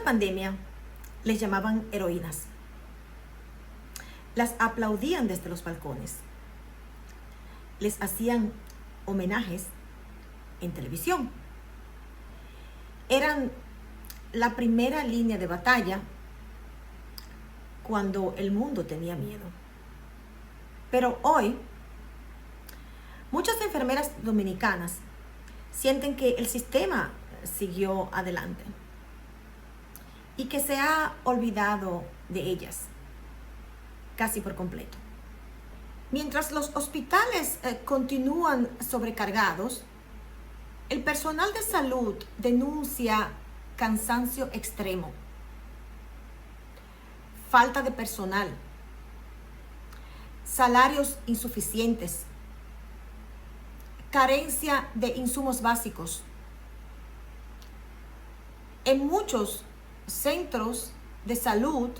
pandemia les llamaban heroínas. Las aplaudían desde los balcones. Les hacían homenajes en televisión. Eran la primera línea de batalla cuando el mundo tenía miedo. Pero hoy, muchas enfermeras dominicanas sienten que el sistema siguió adelante y que se ha olvidado de ellas casi por completo. Mientras los hospitales continúan sobrecargados, el personal de salud denuncia cansancio extremo, falta de personal, salarios insuficientes, carencia de insumos básicos. En muchos centros de salud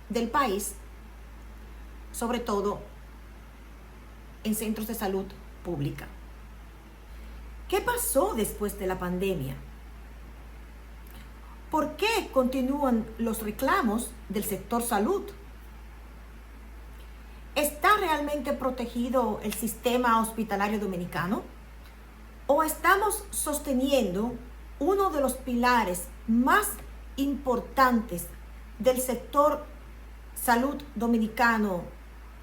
del país, sobre todo en centros de salud pública. ¿Qué pasó después de la pandemia? ¿Por qué continúan los reclamos del sector salud? ¿Está realmente protegido el sistema hospitalario dominicano? ¿O estamos sosteniendo uno de los pilares más importantes del sector salud dominicano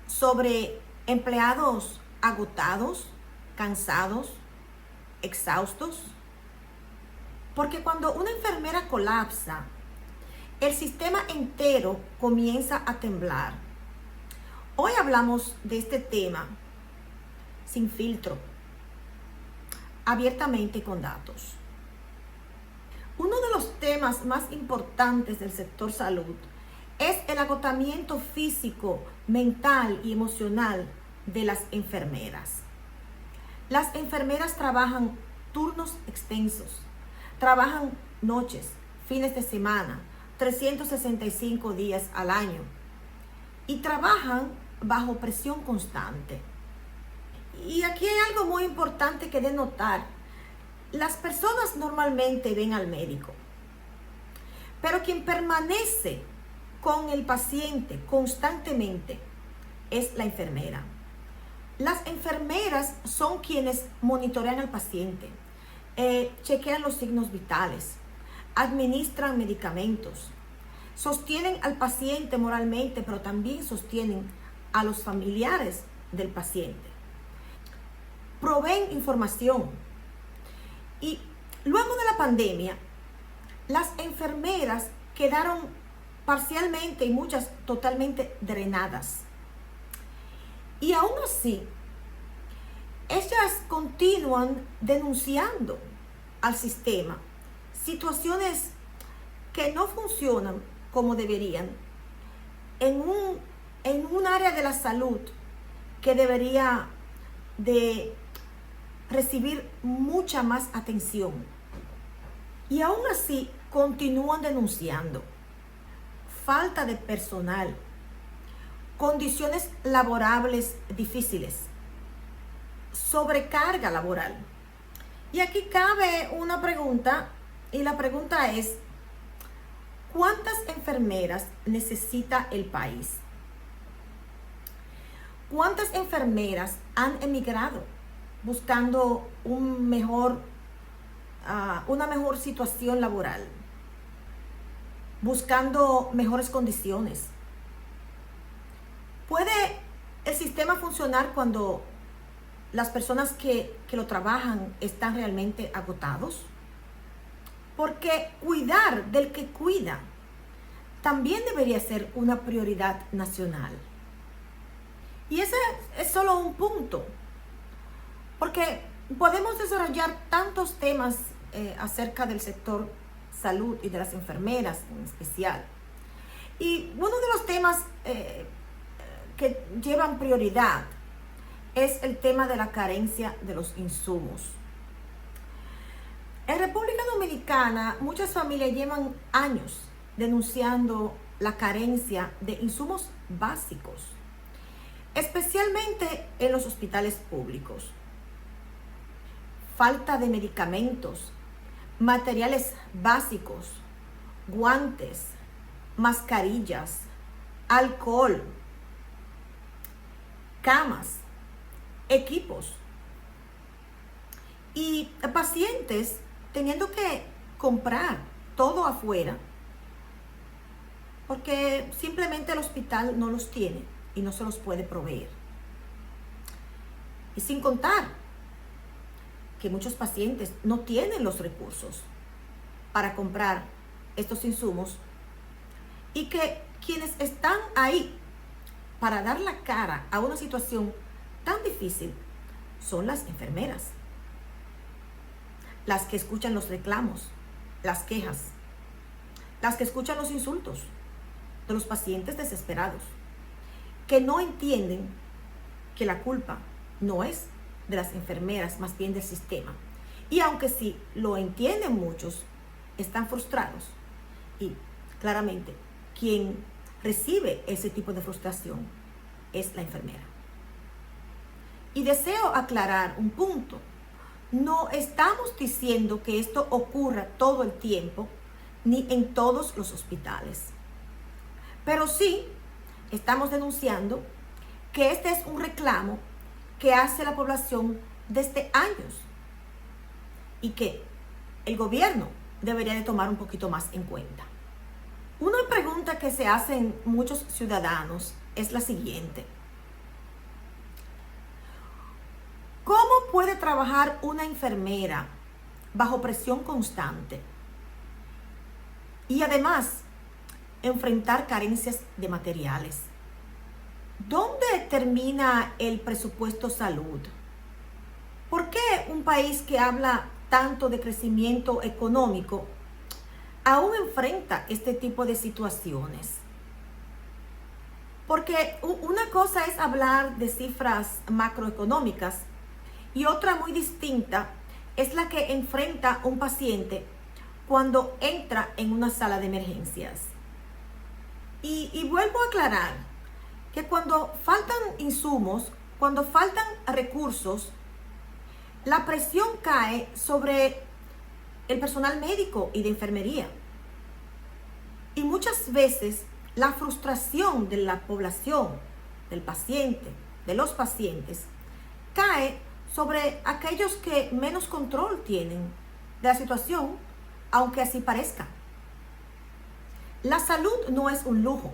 sobre empleados agotados, cansados, exhaustos? Porque cuando una enfermera colapsa, el sistema entero comienza a temblar. Hoy hablamos de este tema sin filtro, abiertamente y con datos. Uno de los temas más importantes del sector salud es el agotamiento físico, mental y emocional de las enfermeras. Las enfermeras trabajan turnos extensos, trabajan noches, fines de semana, 365 días al año y trabajan bajo presión constante. Y aquí hay algo muy importante que denotar. Las personas normalmente ven al médico, pero quien permanece con el paciente constantemente es la enfermera. Las enfermeras son quienes monitorean al paciente, chequean los signos vitales, administran medicamentos, sostienen al paciente moralmente, pero también sostienen a los familiares del paciente, proveen información. Y luego de la pandemia, las enfermeras quedaron parcialmente y muchas totalmente drenadas. Y aún así, ellas continúan denunciando al sistema situaciones que no funcionan como deberían en un área de la salud que debería de recibir mucha más atención. Y aún así continúan denunciando falta de personal, condiciones laborables difíciles, sobrecarga laboral. Y aquí cabe una pregunta, y la pregunta es: ¿cuántas enfermeras necesita el país? ¿Cuántas enfermeras han emigrado buscando una mejor situación laboral, buscando mejores condiciones? ¿Puede el sistema funcionar cuando las personas que lo trabajan están realmente agotados? Porque cuidar del que cuida también debería ser una prioridad nacional. Y ese es solo un punto, porque podemos desarrollar tantos temas acerca del sector salud y de las enfermeras en especial. Y uno de los temas que llevan prioridad es el tema de la carencia de los insumos. En República Dominicana, muchas familias llevan años denunciando la carencia de insumos básicos, especialmente en los hospitales públicos. Falta de medicamentos, materiales básicos, guantes, mascarillas, alcohol, camas, equipos. Y pacientes teniendo que comprar todo afuera porque simplemente el hospital no los tiene y no se los puede proveer. Y sin contar que muchos pacientes no tienen los recursos para comprar estos insumos y que quienes están ahí para dar la cara a una situación tan difícil son las enfermeras, las que escuchan los reclamos, las quejas, las que escuchan los insultos de los pacientes desesperados, que no entienden que la culpa no es de las enfermeras, más bien del sistema. Y aunque sí lo entienden muchos, están frustrados. Y claramente, quien recibe ese tipo de frustración es la enfermera. Y deseo aclarar un punto. No estamos diciendo que esto ocurra todo el tiempo, ni en todos los hospitales. Pero sí estamos denunciando que este es un reclamo que hace la población desde años y que el gobierno debería de tomar un poquito más en cuenta. Una pregunta que se hacen muchos ciudadanos es la siguiente. ¿Cómo puede trabajar una enfermera bajo presión constante y además enfrentar carencias de materiales? ¿Dónde termina el presupuesto salud? ¿Por qué un país que habla tanto de crecimiento económico aún enfrenta este tipo de situaciones? Porque una cosa es hablar de cifras macroeconómicas y otra muy distinta es la que enfrenta un paciente cuando entra en una sala de emergencias. Y vuelvo a aclarar que cuando faltan insumos, cuando faltan recursos, la presión cae sobre el personal médico y de enfermería. Y muchas veces la frustración de la población, del paciente, de los pacientes, cae sobre aquellos que menos control tienen de la situación, aunque así parezca. La salud no es un lujo.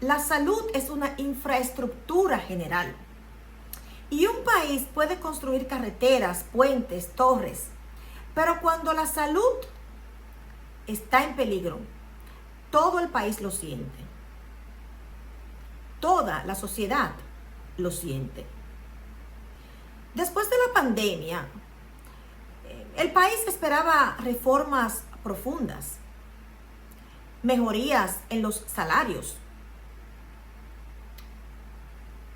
La salud es una infraestructura general. Y un país puede construir carreteras, puentes, torres, pero cuando la salud está en peligro, todo el país lo siente. Toda la sociedad lo siente. Después de la pandemia, el país esperaba reformas profundas, mejorías en los salarios,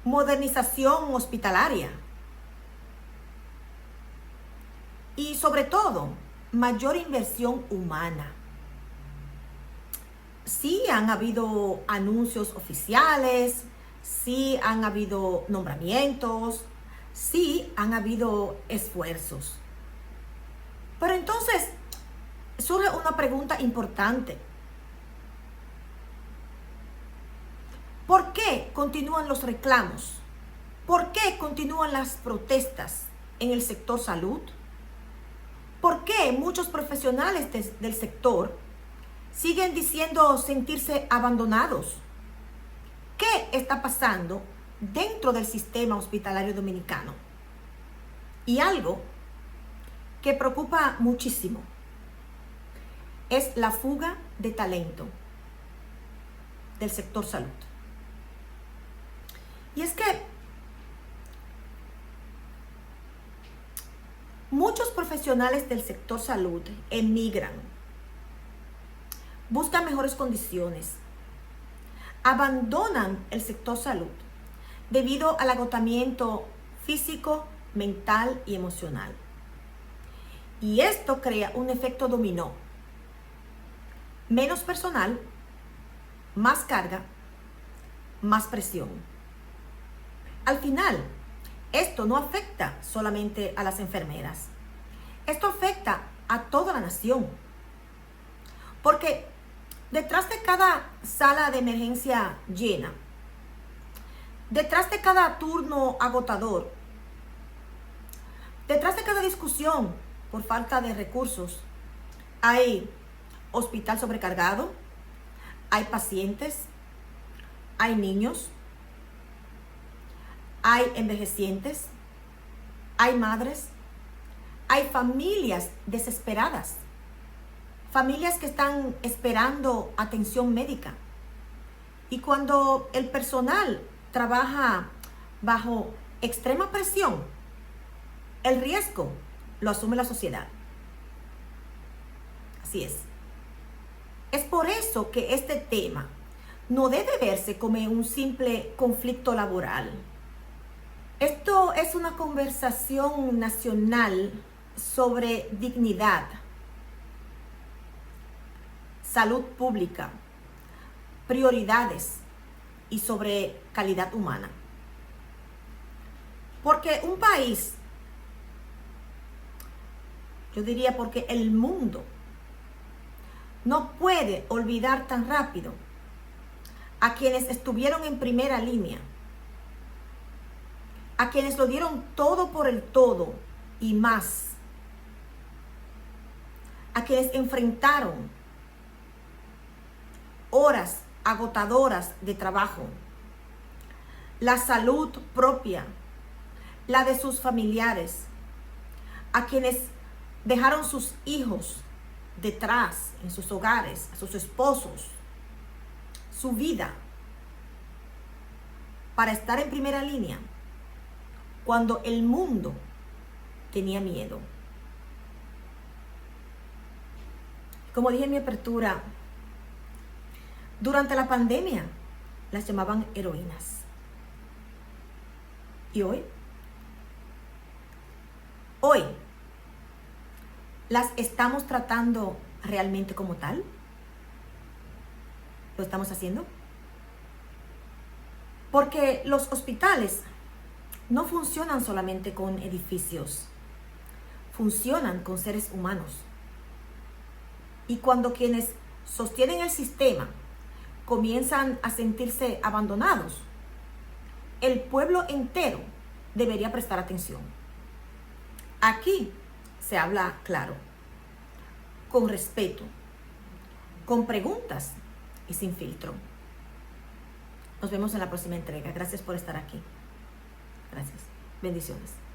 modernización hospitalaria y sobre todo mayor inversión humana. Sí han habido anuncios oficiales, sí han habido nombramientos, sí han habido esfuerzos. Pero entonces surge una pregunta importante. ¿Por qué continúan los reclamos? ¿Por qué continúan las protestas en el sector salud? ¿Por qué muchos profesionales del sector siguen diciendo sentirse abandonados? ¿Qué está pasando dentro del sistema hospitalario dominicano? Y algo que preocupa muchísimo es la fuga de talento del sector salud. Y es que muchos profesionales del sector salud emigran, buscan mejores condiciones, abandonan el sector salud debido al agotamiento físico, mental y emocional. Y esto crea un efecto dominó. Menos personal, más carga, más presión. Al final, esto no afecta solamente a las enfermeras. Esto afecta a toda la nación. Porque Detrás de cada sala de emergencia llena, detrás de cada turno agotador, detrás de cada discusión por falta de recursos, hay hospital sobrecargado, hay pacientes, hay niños, hay envejecientes, hay madres, hay familias desesperadas, familias que están esperando atención médica. Y cuando el personal trabaja bajo extrema presión, el riesgo lo asume la sociedad. Así es. Es por eso que este tema no debe verse como un simple conflicto laboral. Esto es una conversación nacional sobre dignidad, salud pública, prioridades y sobre calidad humana. Porque un país, yo diría porque el mundo, no puede olvidar tan rápido a quienes estuvieron en primera línea, a quienes lo dieron todo por el todo y más, a quienes enfrentaron horas agotadoras de trabajo, la salud propia, la de sus familiares, a quienes dejaron sus hijos detrás en sus hogares, a sus esposos, su vida, para estar en primera línea cuando el mundo tenía miedo. Como dije en mi apertura, durante la pandemia las llamaban heroínas. ¿Y hoy? Hoy, ¿las estamos tratando realmente como tal? ¿Lo estamos haciendo? Porque los hospitales no funcionan solamente con edificios, funcionan con seres humanos. Y cuando quienes sostienen el sistema comienzan a sentirse abandonados, el pueblo entero debería prestar atención. Aquí se habla claro, con respeto, con preguntas y sin filtro. Nos vemos en la próxima entrega. Gracias por estar aquí. Gracias. Bendiciones.